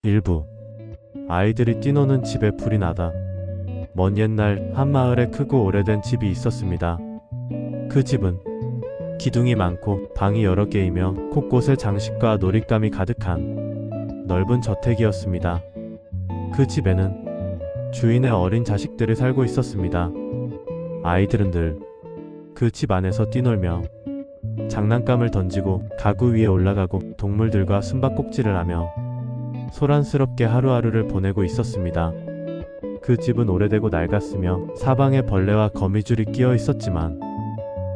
일부 아이들이 뛰노는 집에 불이 나다 먼 옛날 한 마을에 크고 오래된 집이 있었습니다. 그 집은 기둥이 많고 방이 여러 개이며 곳곳에 장식과 놀잇감이 가득한 넓은 저택이었습니다. 그 집에는 주인의 어린 자식들이 살고 있었습니다. 아이들은 늘 그 집 안에서 뛰놀며 장난감을 던지고 가구 위에 올라가고 동물들과 숨바꼭질을 하며 소란스럽게 하루하루를 보내고 있었습니다. 그 집은 오래되고 낡았으며 사방에 벌레와 거미줄이 끼어 있었지만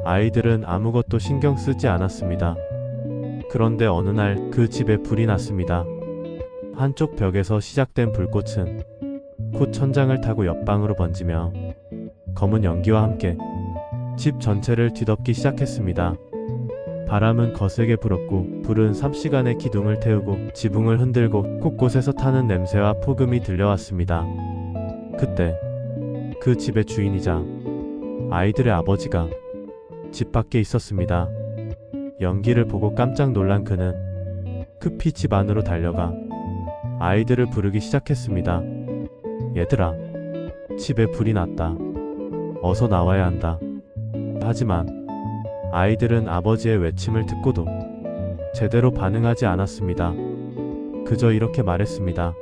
아이들은 아무것도 신경 쓰지 않았습니다. 그런데 어느 날 그 집에 불이 났습니다. 한쪽 벽에서 시작된 불꽃은 곧 천장을 타고 옆방으로 번지며 검은 연기와 함께 집 전체를 뒤덮기 시작했습니다. 바람은 거세게 불었고 불은 삽시간에 기둥을 태우고 지붕을 흔들고 곳곳에서 타는 냄새와 폭음이 들려왔습니다. 그때 그 집의 주인이자 아이들의 아버지가 집 밖에 있었습니다. 연기를 보고 깜짝 놀란 그는 급히 집 안으로 달려가 아이들을 부르기 시작했습니다. 얘들아, 집에 불이 났다. 어서 나와야 한다. 하지만 아이들은 아버지의 외침을 듣고도 제대로 반응하지 않았습니다. 그저 이렇게 말했습니다.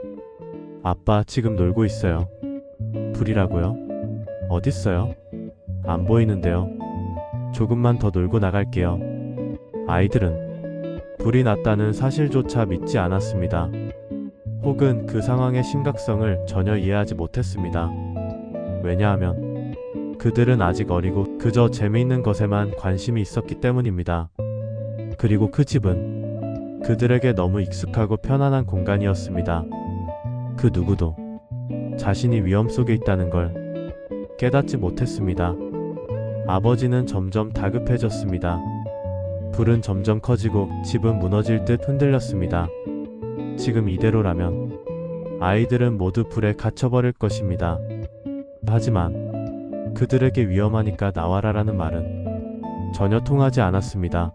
아빠, 지금 놀고 있어요. 불이라고요? 어딨어요? 안 보이는데요. 조금만 더 놀고 나갈게요. 아이들은 불이 났다는 사실조차 믿지 않았습니다. 혹은 그 상황의 심각성을 전혀 이해하지 못했습니다. 왜냐하면 그들은 아직 어리고 그저 재미있는 것에만 관심이 있었기 때문입니다. 그리고 그 집은 그들에게 너무 익숙하고 편안한 공간이었습니다. 그 누구도 자신이 위험 속에 있다는 걸 깨닫지 못했습니다. 아버지는 점점 다급해졌습니다. 불은 점점 커지고 집은 무너질 듯 흔들렸습니다. 지금 이대로라면 아이들은 모두 불에 갇혀버릴 것입니다. 하지만 그들에게 위험하니까 나와라라는 말은 전혀 통하지 않았습니다.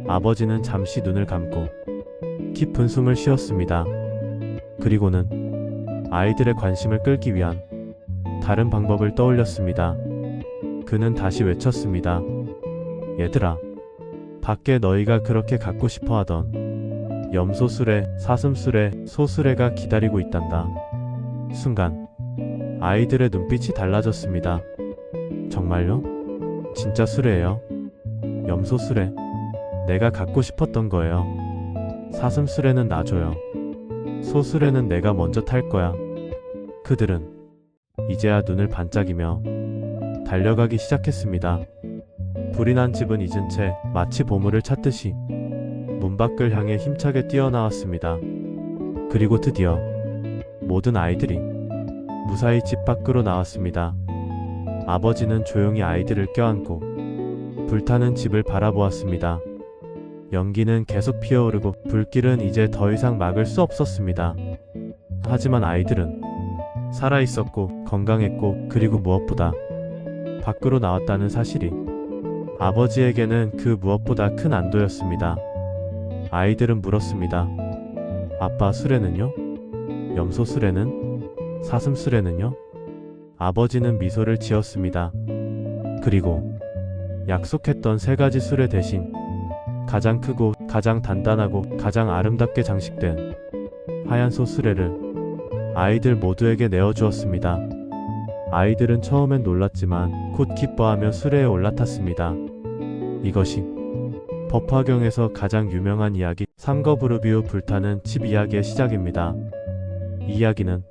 아버지는 잠시 눈을 감고 깊은 숨을 쉬었습니다. 그리고는 아이들의 관심을 끌기 위한 다른 방법을 떠올렸습니다. 그는 다시 외쳤습니다. 얘들아, 밖에 너희가 그렇게 갖고 싶어 하던 염소수레, 사슴수레, 소수레가 기다리고 있단다. 순간 아이들의 눈빛이 달라졌습니다. 정말요? 진짜 수레예요? 염소수레? 내가 갖고 싶었던 거예요. 사슴수레는 놔줘요. 소수레는 내가 먼저 탈 거야. 그들은 이제야 눈을 반짝이며 달려가기 시작했습니다. 불이 난 집은 잊은 채 마치 보물을 찾듯이 문 밖을 향해 힘차게 뛰어나왔습니다. 그리고 드디어 모든 아이들이 무사히 집 밖으로 나왔습니다. 아버지는 조용히 아이들을 껴안고 불타는 집을 바라보았습니다. 연기는 계속 피어오르고 불길은 이제 더 이상 막을 수 없었습니다. 하지만 아이들은 살아있었고 건강했고 그리고 무엇보다 밖으로 나왔다는 사실이 아버지에게는 그 무엇보다 큰 안도였습니다. 아이들은 물었습니다. 아빠, 수레는요? 염소 수레는? 사슴 수레는요? 아버지는 미소를 지었습니다. 그리고 약속했던 세 가지 수레 대신 가장 크고 가장 단단하고 가장 아름답게 장식된 하얀 소 수레를 아이들 모두에게 내어주었습니다. 아이들은 처음엔 놀랐지만 곧 기뻐하며 수레에 올라탔습니다. 이것이 법화경에서 가장 유명한 이야기 삼거부르비우 불타는 집 이야기의 시작입니다. 이 이야기는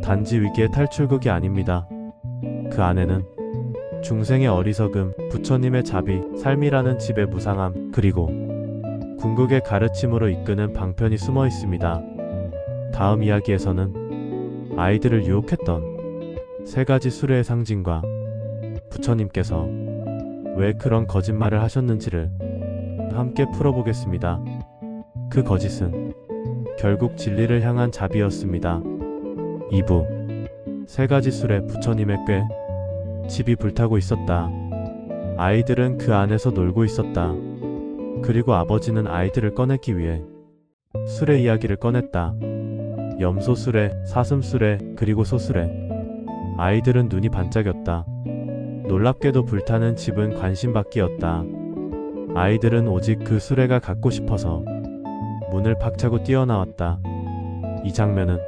단지 위기의 탈출극이 아닙니다. 그 안에는 중생의 어리석음, 부처님의 자비, 삶이라는 집의 무상함, 그리고 궁극의 가르침으로 이끄는 방편이 숨어 있습니다. 다음 이야기에서는 아이들을 유혹했던 세 가지 수레의 상징과 부처님께서 왜 그런 거짓말을 하셨는지를 함께 풀어보겠습니다. 그 거짓은 결국 진리를 향한 자비였습니다. 2부 세 가지 수레 부처님의 꾀. 집이 불타고 있었다. 아이들은 그 안에서 놀고 있었다. 그리고 아버지는 아이들을 꺼내기 위해 수레 이야기를 꺼냈다. 염소수레, 사슴수레, 그리고 소수레. 아이들은 눈이 반짝였다. 놀랍게도 불타는 집은 관심받기였다. 아이들은 오직 그 수레가 갖고 싶어서 문을 박차고 뛰어나왔다. 이 장면은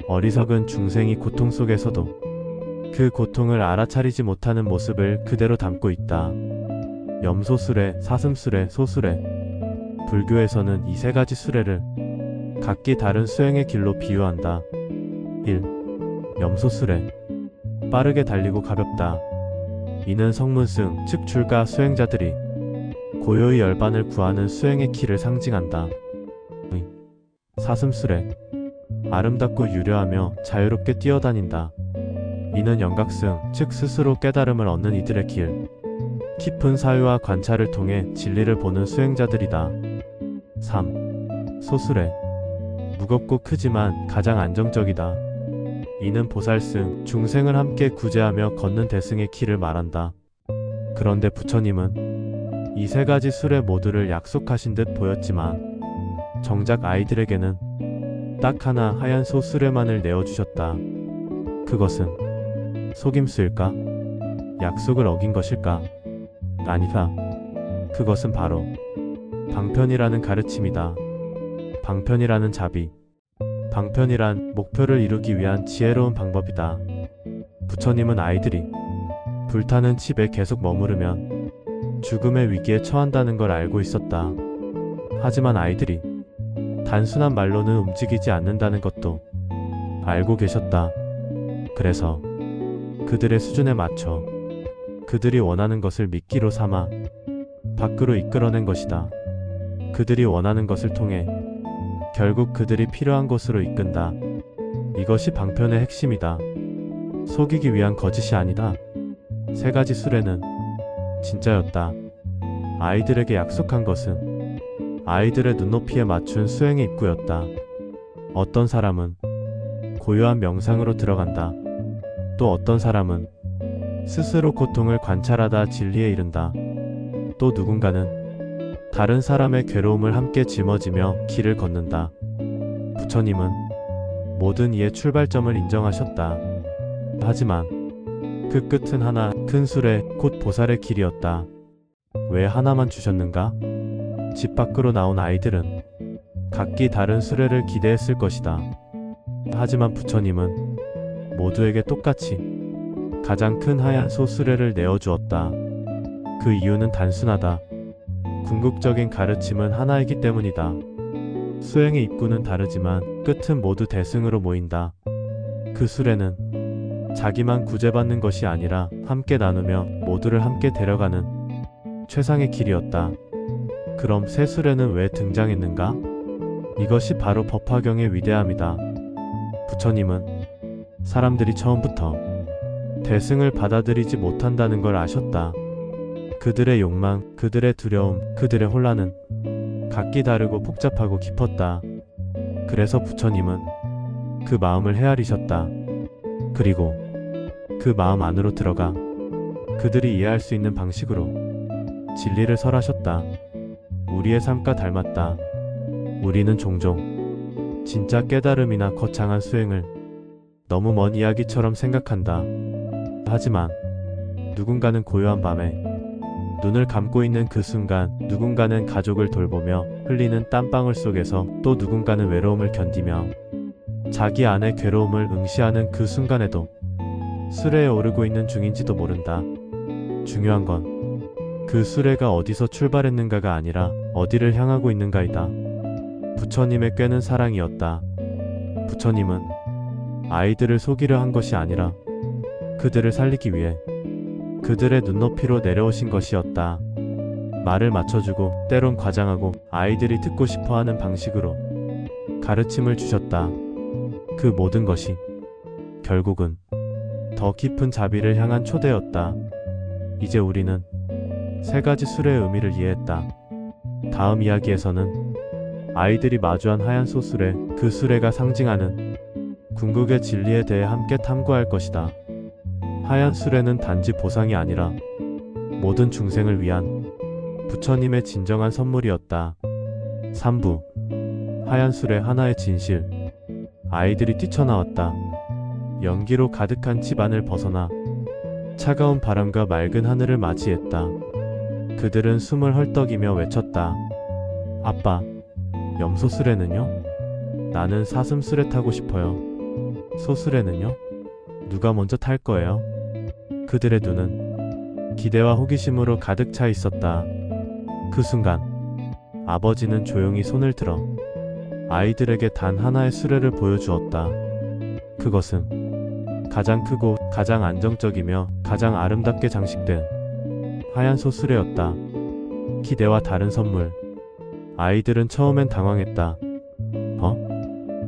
어리석은 중생이 고통 속에서도 그 고통을 알아차리지 못하는 모습을 그대로 담고 있다. 염소수레, 사슴수레, 소수레. 불교에서는 이 세 가지 수레를 각기 다른 수행의 길로 비유한다. 1. 염소수레. 빠르게 달리고 가볍다. 이는 성문승, 즉 출가 수행자들이 고요히 열반을 구하는 수행의 길을 상징한다. 2. 사슴수레. 아름답고 유려하며 자유롭게 뛰어다닌다. 이는 영각승, 즉 스스로 깨달음을 얻는 이들의 길. 깊은 사유와 관찰을 통해 진리를 보는 수행자들이다. 3. 소수레. 무겁고 크지만 가장 안정적이다. 이는 보살승, 중생을 함께 구제하며 걷는 대승의 길을 말한다. 그런데 부처님은 이 세 가지 수레 모두를 약속하신 듯 보였지만 정작 아이들에게는 딱 하나 하얀 소수레만을 내어주셨다. 그것은 속임수일까? 약속을 어긴 것일까? 아니다. 그것은 바로 방편이라는 가르침이다. 방편이라는 자비. 방편이란 목표를 이루기 위한 지혜로운 방법이다. 부처님은 아이들이 불타는 칩에 계속 머무르면 죽음의 위기에 처한다는 걸 알고 있었다. 하지만 아이들이 단순한 말로는 움직이지 않는다는 것도 알고 계셨다. 그래서 그들의 수준에 맞춰 그들이 원하는 것을 미끼로 삼아 밖으로 이끌어낸 것이다. 그들이 원하는 것을 통해 결국 그들이 필요한 곳으로 이끈다. 이것이 방편의 핵심이다. 속이기 위한 거짓이 아니다. 세 가지 수레는 진짜였다. 아이들에게 약속한 것은 아이들의 눈높이에 맞춘 수행의 입구였다. 어떤 사람은 고요한 명상으로 들어간다. 또 어떤 사람은 스스로 고통을 관찰하다 진리에 이른다. 또 누군가는 다른 사람의 괴로움을 함께 짊어지며 길을 걷는다. 부처님은 모든 이의 출발점을 인정하셨다. 하지만 그 끝은 하나, 큰 수레, 곧 보살의 길이었다. 왜 하나만 주셨는가? 집 밖으로 나온 아이들은 각기 다른 수레를 기대했을 것이다. 하지만 부처님은 모두에게 똑같이 가장 큰 하얀 소수레를 내어주었다. 그 이유는 단순하다. 궁극적인 가르침은 하나이기 때문이다. 수행의 입구는 다르지만 끝은 모두 대승으로 모인다. 그 수레는 자기만 구제받는 것이 아니라 함께 나누며 모두를 함께 데려가는 최상의 길이었다. 그럼 새 수레는 왜 등장했는가? 이것이 바로 법화경의 위대함이다. 부처님은 사람들이 처음부터 대승을 받아들이지 못한다는 걸 아셨다. 그들의 욕망, 그들의 두려움, 그들의 혼란은 각기 다르고 복잡하고 깊었다. 그래서 부처님은 그 마음을 헤아리셨다. 그리고 그 마음 안으로 들어가 그들이 이해할 수 있는 방식으로 진리를 설하셨다. 우리의 삶과 닮았다. 우리는 종종 진짜 깨달음이나 거창한 수행을 너무 먼 이야기처럼 생각한다. 하지만 누군가는 고요한 밤에 눈을 감고 있는 그 순간, 누군가는 가족을 돌보며 흘리는 땀방울 속에서, 또 누군가는 외로움을 견디며 자기 안의 괴로움을 응시하는 그 순간에도 수레에 오르고 있는 중인지도 모른다. 중요한 건 그 수레가 어디서 출발했는가가 아니라 어디를 향하고 있는가이다. 부처님의 꾀는 사랑이었다. 부처님은 아이들을 속이려 한 것이 아니라 그들을 살리기 위해 그들의 눈높이로 내려오신 것이었다. 말을 맞춰주고 때론 과장하고 아이들이 듣고 싶어하는 방식으로 가르침을 주셨다. 그 모든 것이 결국은 더 깊은 자비를 향한 초대였다. 이제 우리는 세 가지 수레의 의미를 이해했다. 다음 이야기에서는 아이들이 마주한 하얀 소수레, 그 수레가 상징하는 궁극의 진리에 대해 함께 탐구할 것이다. 하얀 수레는 단지 보상이 아니라 모든 중생을 위한 부처님의 진정한 선물이었다. 3부 하얀 수레 하나의 진실. 아이들이 뛰쳐나왔다. 연기로 가득한 집안을 벗어나 차가운 바람과 맑은 하늘을 맞이했다. 그들은 숨을 헐떡이며 외쳤다. 아빠, 염소 수레는요? 나는 사슴 수레 타고 싶어요. 소 수레는요? 누가 먼저 탈 거예요? 그들의 눈은 기대와 호기심으로 가득 차 있었다. 그 순간 아버지는 조용히 손을 들어 아이들에게 단 하나의 수레를 보여주었다. 그것은 가장 크고 가장 안정적이며 가장 아름답게 장식된 하얀 소 수레였다. 기대와 다른 선물. 아이들은 처음엔 당황했다.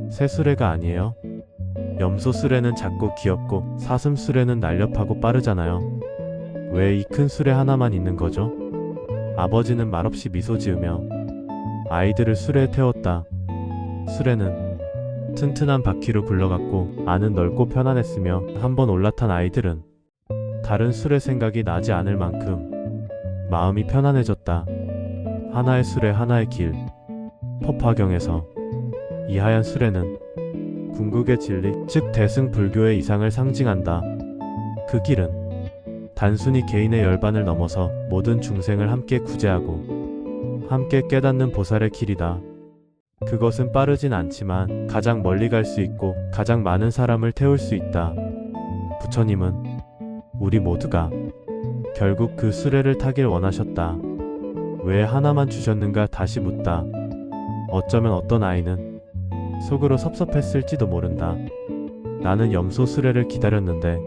새 수레가 아니에요? 염소 수레는 작고 귀엽고 사슴 수레는 날렵하고 빠르잖아요. 왜 이 큰 수레 하나만 있는 거죠? 아버지는 말없이 미소 지으며 아이들을 수레에 태웠다. 수레는 튼튼한 바퀴로 굴러갔고 안은 넓고 편안했으며 한번 올라탄 아이들은 다른 수레 생각이 나지 않을 만큼 마음이 편안해졌다. 하나의 수레 하나의 길. 법화경에서 이 하얀 수레는 궁극의 진리, 즉 대승불교의 이상을 상징한다. 그 길은 단순히 개인의 열반을 넘어서 모든 중생을 함께 구제하고 함께 깨닫는 보살의 길이다. 그것은 빠르진 않지만 가장 멀리 갈 수 있고 가장 많은 사람을 태울 수 있다. 부처님은 우리 모두가 결국 그 수레를 타길 원하셨다. 왜 하나만 주셨는가 다시 묻다. 어쩌면 어떤 아이는 속으로 섭섭했을지도 모른다. 나는 염소 수레를 기다렸는데,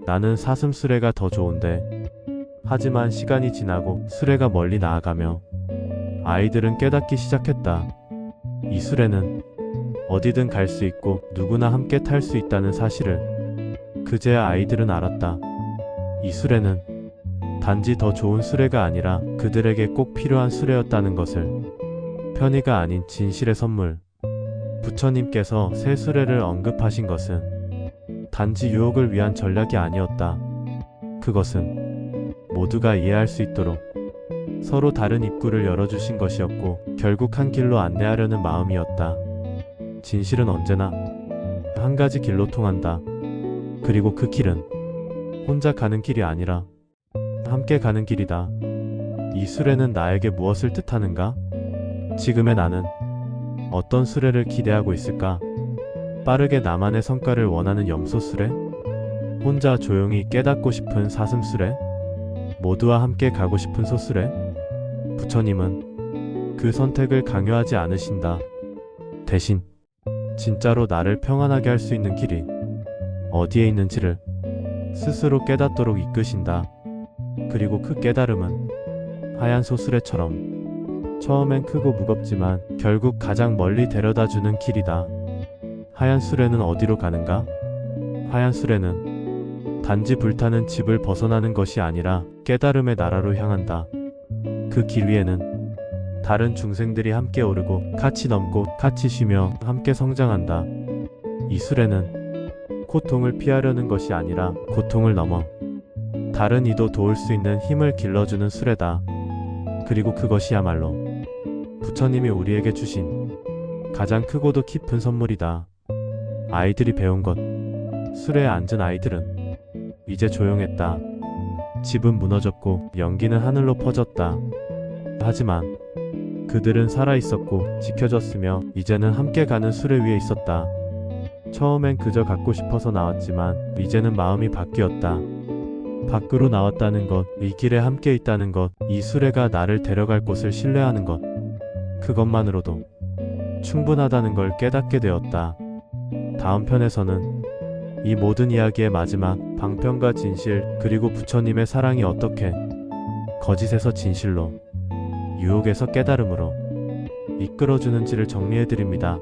나는 사슴 수레가 더 좋은데. 하지만 시간이 지나고 수레가 멀리 나아가며 아이들은 깨닫기 시작했다. 이 수레는 어디든 갈 수 있고 누구나 함께 탈 수 있다는 사실을 그제야 아이들은 알았다. 이 수레는 단지 더 좋은 수레가 아니라 그들에게 꼭 필요한 수레였다는 것을. 편의가 아닌 진실의 선물. 부처님께서 새 수레를 언급하신 것은 단지 유혹을 위한 전략이 아니었다. 그것은 모두가 이해할 수 있도록 서로 다른 입구를 열어주신 것이었고 결국 한 길로 안내하려는 마음이었다. 진실은 언제나 한 가지 길로 통한다. 그리고 그 길은 혼자 가는 길이 아니라 함께 가는 길이다. 이 수레는 나에게 무엇을 뜻하는가? 지금의 나는 어떤 수레를 기대하고 있을까? 빠르게 나만의 성과를 원하는 염소 수레? 혼자 조용히 깨닫고 싶은 사슴 수레? 모두와 함께 가고 싶은 소 수레? 부처님은 그 선택을 강요하지 않으신다. 대신 진짜로 나를 평안하게 할 수 있는 길이 어디에 있는지를 스스로 깨닫도록 이끄신다. 그리고 그 깨달음은 하얀 소 수레처럼 처음엔 크고 무겁지만 결국 가장 멀리 데려다주는 길이다. 하얀 수레는 어디로 가는가? 하얀 수레는 단지 불타는 집을 벗어나는 것이 아니라 깨달음의 나라로 향한다. 그 길 위에는 다른 중생들이 함께 오르고 같이 넘고 같이 쉬며 함께 성장한다. 이 수레는 고통을 피하려는 것이 아니라 고통을 넘어 다른 이도 도울 수 있는 힘을 길러주는 수레다. 그리고 그것이야말로 부처님이 우리에게 주신 가장 크고도 깊은 선물이다. 아이들이 배운 것. 수레에 앉은 아이들은 이제 조용했다. 집은 무너졌고 연기는 하늘로 퍼졌다. 하지만 그들은 살아있었고 지켜졌으며 이제는 함께 가는 수레 위에 있었다. 처음엔 그저 갖고 싶어서 나왔지만 이제는 마음이 바뀌었다. 밖으로 나왔다는 것, 이 길에 함께 있다는 것, 이 수레가 나를 데려갈 곳을 신뢰하는 것. 그것만으로도 충분하다는 걸 깨닫게 되었다. 다음 편에서는 이 모든 이야기의 마지막, 방편과 진실, 그리고 부처님의 사랑이 어떻게 거짓에서 진실로, 유혹에서 깨달음으로 이끌어주는지를 정리해드립니다.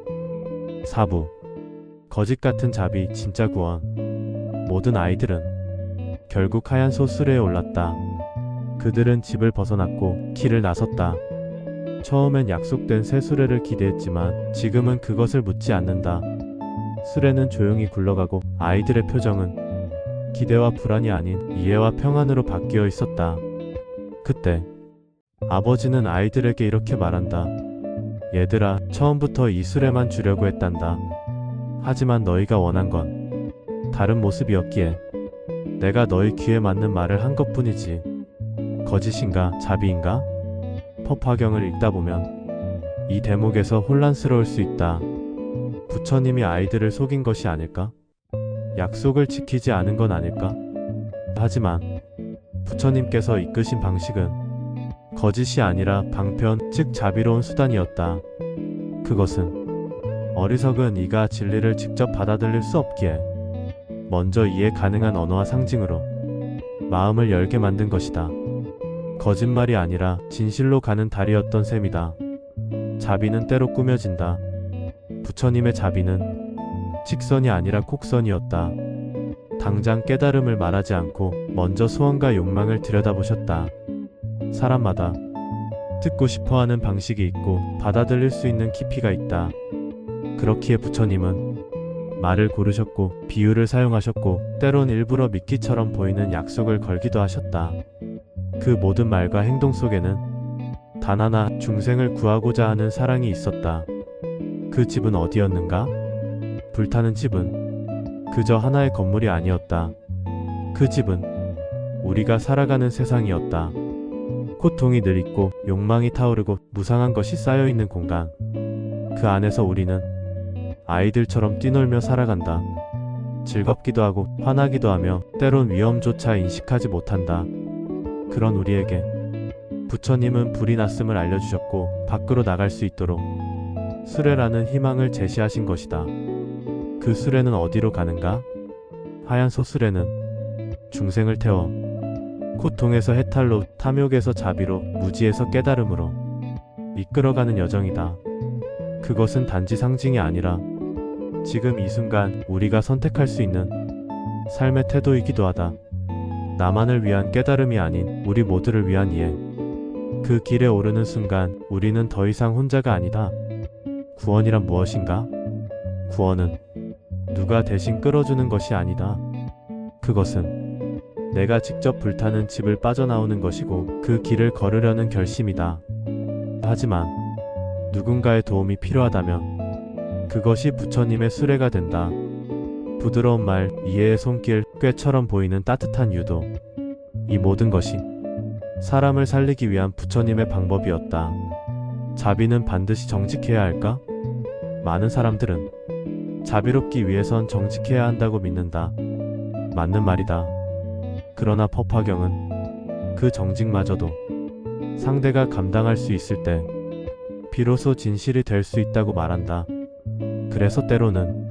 4부. 거짓 같은 자비, 진짜 구원. 모든 아이들은 결국 하얀 소 수레에 올랐다. 그들은 집을 벗어났고 길을 나섰다. 처음엔 약속된 새 수레를 기대했지만 지금은 그것을 묻지 않는다. 수레는 조용히 굴러가고 아이들의 표정은 기대와 불안이 아닌 이해와 평안으로 바뀌어 있었다. 그때 아버지는 아이들에게 이렇게 말한다. 얘들아, 처음부터 이 수레만 주려고 했단다. 하지만 너희가 원한 건 다른 모습이었기에 내가 너희 귀에 맞는 말을 한 것뿐이지. 거짓인가 자비인가? 법화경을 읽다 보면 이 대목에서 혼란스러울 수 있다. 부처님이 아이들을 속인 것이 아닐까? 약속을 지키지 않은 건 아닐까? 하지만 부처님께서 이끄신 방식은 거짓이 아니라 방편, 즉 자비로운 수단이었다. 그것은 어리석은 이가 진리를 직접 받아들일 수 없기에 먼저 이해 가능한 언어와 상징으로 마음을 열게 만든 것이다. 거짓말이 아니라 진실로 가는 달이었던 셈이다. 자비는 때로 꾸며진다. 부처님의 자비는 직선이 아니라 곡선이었다. 당장 깨달음을 말하지 않고 먼저 소원과 욕망을 들여다보셨다. 사람마다 듣고 싶어하는 방식이 있고 받아들일 수 있는 깊이가 있다. 그렇기에 부처님은 말을 고르셨고 비유를 사용하셨고 때론 일부러 미끼처럼 보이는 약속을 걸기도 하셨다. 그 모든 말과 행동 속에는 단 하나 중생을 구하고자 하는 사랑이 있었다. 그 집은 어디였는가? 불타는 집은 그저 하나의 건물이 아니었다. 그 집은 우리가 살아가는 세상이었다. 고통이 늘 있고 욕망이 타오르고 무상한 것이 쌓여있는 공간. 그 안에서 우리는 아이들처럼 뛰놀며 살아간다. 즐겁기도 하고 화나기도 하며 때론 위험조차 인식하지 못한다. 그런 우리에게 부처님은 불이 났음을 알려주셨고 밖으로 나갈 수 있도록 수레라는 희망을 제시하신 것이다. 그 수레는 어디로 가는가? 하얀 소수레는 중생을 태워 고통에서 해탈로, 탐욕에서 자비로, 무지에서 깨달음으로 이끌어가는 여정이다. 그것은 단지 상징이 아니라 지금 이 순간 우리가 선택할 수 있는 삶의 태도이기도 하다. 나만을 위한 깨달음이 아닌 우리 모두를 위한 이해. 그 길에 오르는 순간 우리는 더 이상 혼자가 아니다. 구원이란 무엇인가? 구원은 누가 대신 끌어주는 것이 아니다. 그것은 내가 직접 불타는 집을 빠져나오는 것이고 그 길을 걸으려는 결심이다. 하지만 누군가의 도움이 필요하다면 그것이 부처님의 수레가 된다. 부드러운 말, 이해의 손길, 꾀처럼 보이는 따뜻한 유도. 이 모든 것이 사람을 살리기 위한 부처님의 방법이었다. 자비는 반드시 정직해야 할까? 많은 사람들은 자비롭기 위해선 정직해야 한다고 믿는다. 맞는 말이다. 그러나 법화경은 그 정직마저도 상대가 감당할 수 있을 때 비로소 진실이 될 수 있다고 말한다. 그래서 때로는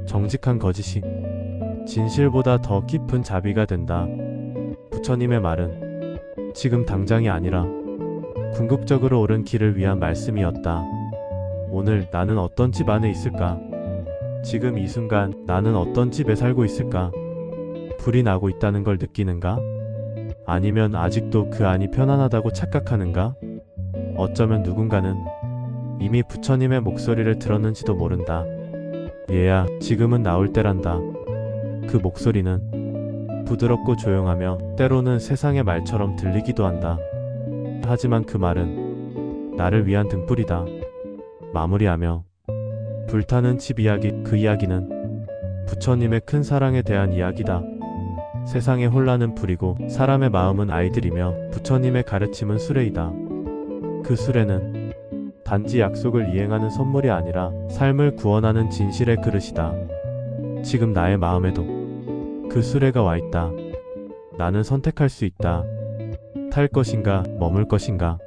정직한 거짓이 진실보다 더 깊은 자비가 된다. 부처님의 말은 지금 당장이 아니라 궁극적으로 옳은 길을 위한 말씀이었다. 오늘 나는 어떤 집 안에 있을까? 지금 이 순간 나는 어떤 집에 살고 있을까? 불이 나고 있다는 걸 느끼는가? 아니면 아직도 그 안이 편안하다고 착각하는가? 어쩌면 누군가는 이미 부처님의 목소리를 들었는지도 모른다. 얘야, 지금은 나올 때란다. 그 목소리는 부드럽고 조용하며 때로는 세상의 말처럼 들리기도 한다. 하지만 그 말은 나를 위한 등불이다. 마무리하며 불타는 집 이야기, 그 이야기는 부처님의 큰 사랑에 대한 이야기다. 세상의 혼란은 불이고 사람의 마음은 아이들이며 부처님의 가르침은 수레이다. 그 수레는 단지 약속을 이행하는 선물이 아니라 삶을 구원하는 진실의 그릇이다. 지금 나의 마음에도 그 수레가 와 있다. 나는 선택할 수 있다. 탈 것인가, 머물 것인가.